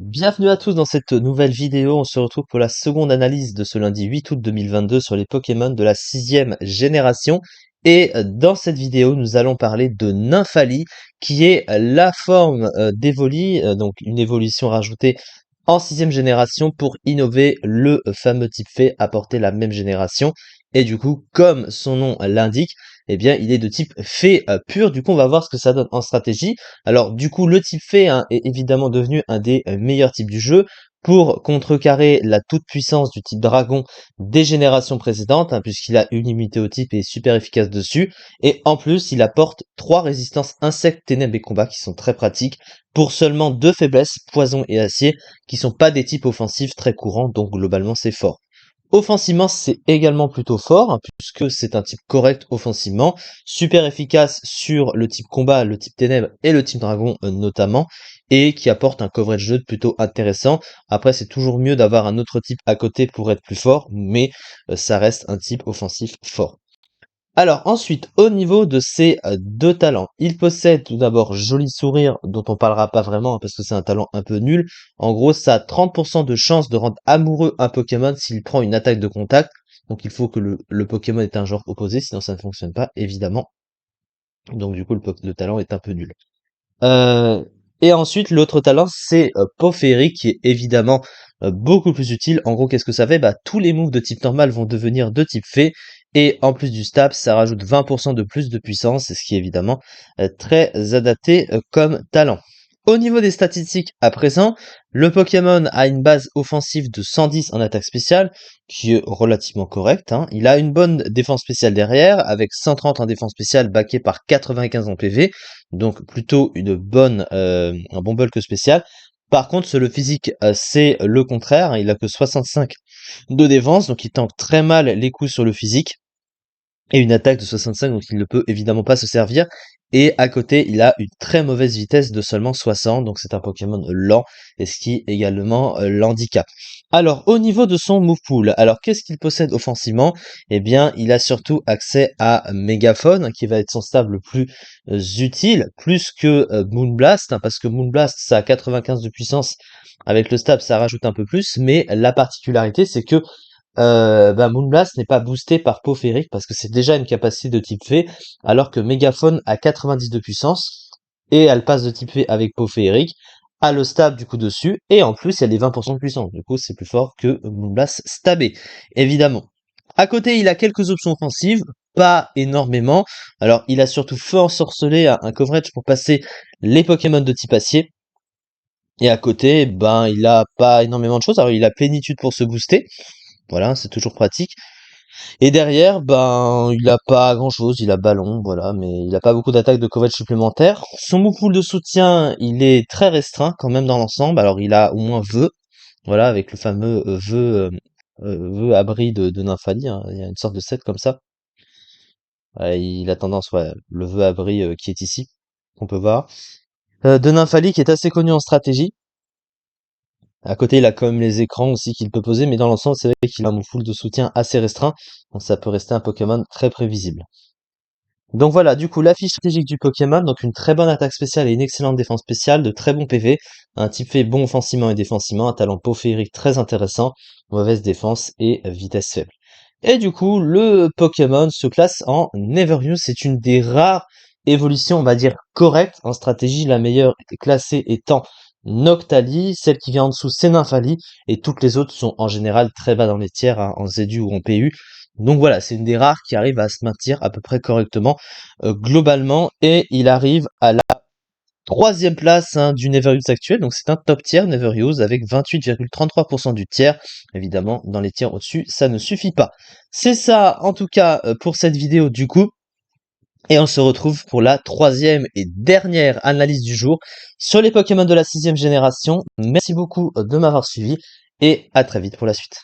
Bienvenue à tous dans cette nouvelle vidéo. On se retrouve pour la seconde analyse de ce lundi 8 août 2022 sur les Pokémon de la 6e génération. Et dans cette vidéo, nous allons parler de Nymphalie, qui est la forme d'Evoli, donc une évolution rajoutée en 6e génération pour innover le fameux type fée apporté la même génération. Et du coup, comme son nom l'indique, eh bien, il est de type fée pur. Du coup, on va voir ce que ça donne en stratégie. Alors du coup, le type fée est évidemment devenu un des meilleurs types du jeu pour contrecarrer la toute-puissance du type dragon des générations précédentes, puisqu'il a une immunité au type et est super efficace dessus. Et en plus, il apporte 3 résistances insectes, ténèbres et combat qui sont très pratiques pour seulement 2 faiblesses, poison et acier, qui sont pas des types offensifs très courants, donc globalement c'est fort. Offensivement, c'est également plutôt fort, puisque c'est un type correct offensivement, super efficace sur le type combat, le type ténèbres et le type dragon notamment, et qui apporte un coverage jeu plutôt intéressant. Après, c'est toujours mieux d'avoir un autre type à côté pour être plus fort, mais ça reste un type offensif fort. Alors ensuite, au niveau de ses deux talents, il possède tout d'abord Joli Sourire, dont on parlera pas vraiment parce que c'est un talent un peu nul. En gros, ça a 30% de chance de rendre amoureux un Pokémon s'il prend une attaque de contact. Donc il faut que le Pokémon ait un genre opposé, sinon ça ne fonctionne pas, évidemment. Donc du coup, le talent est un peu nul. Euh, et ensuite, l'autre talent, c'est Peau Féerique, qui est évidemment beaucoup plus utile. En gros, qu'est-ce que ça fait? Bah, tous les moves de type normal vont devenir de type fée. Et en plus du stab, ça rajoute 20% de plus de puissance, ce qui est évidemment très adapté comme talent. Au niveau des statistiques à présent, le Pokémon a une base offensive de 110 en attaque spéciale, qui est relativement correcte. Il a une bonne défense spéciale derrière, avec 130 en défense spéciale, backé par 95 en PV, donc plutôt un bon bulk spécial. Par contre, sur le physique, c'est le contraire. Il a que 65 de défense, donc il tank très mal les coups sur le physique et une attaque de 65, donc il ne peut évidemment pas se servir. Et à côté, il a une très mauvaise vitesse de seulement 60, donc c'est un Pokémon lent, et ce qui également l'handicap. Alors, au niveau de son move pool, alors qu'est-ce qu'il possède offensivement? Eh bien, il a surtout accès à Mégaphone, qui va être son stable le plus utile, plus que Moonblast, parce que Moonblast, ça a 95 de puissance, avec le stab, ça rajoute un peu plus, mais la particularité, c'est que Moonblast n'est pas boosté par Peau Féerique parce que c'est déjà une capacité de type fée, alors que Mégaphone a 90 de puissance, et elle passe de type fée avec Peau Féerique, a le stab du coup dessus, et en plus il y a les 20% de puissance, du coup c'est plus fort que Moonblast stabé, évidemment. À côté, il a quelques options offensives, pas énormément, alors il a surtout Feu ensorcelé, un coverage pour passer les Pokémon de type acier, et à côté, il a pas énormément de choses, alors il a Plénitude pour se booster, voilà, c'est toujours pratique. Et derrière, il a pas grand chose, il a ballon, voilà, mais il a pas beaucoup d'attaques de coverage supplémentaires. Son move pool de soutien, il est très restreint quand même dans l'ensemble, alors il a au moins vœu, voilà, avec le fameux vœu abri de Nymphalie, il y a une sorte de set comme ça. Il a tendance, ouais, le vœu abri qui est ici, qu'on peut voir. De Nymphalie qui est assez connu en stratégie. À côté, il a quand même les écrans aussi qu'il peut poser, mais dans l'ensemble, c'est vrai qu'il a un move pool de soutien assez restreint, donc ça peut rester un Pokémon très prévisible. Donc voilà, du coup, la fiche stratégique du Pokémon, donc une très bonne attaque spéciale et une excellente défense spéciale, de très bons PV, un type fait bon offensivement et défensivement, un talent Peau Féerique très intéressant, mauvaise défense et vitesse faible. Et du coup, le Pokémon se classe en Never Use, c'est une des rares évolutions, on va dire, correctes en stratégie, la meilleure classée étant Noctali, celle qui vient en dessous c'est Nymphalie, et toutes les autres sont en général très bas dans les tiers, en ZU ou en PU, donc voilà, c'est une des rares qui arrive à se maintenir à peu près correctement globalement, et il arrive à la troisième place du Never Use actuel, donc c'est un top tier Never Use avec 28,33% du tiers. Évidemment, dans les tiers au-dessus, ça ne suffit pas. C'est ça en tout cas pour cette vidéo du coup, et on se retrouve pour la troisième et dernière analyse du jour sur les Pokémon de la 6e génération. Merci beaucoup de m'avoir suivi, et à très vite pour la suite.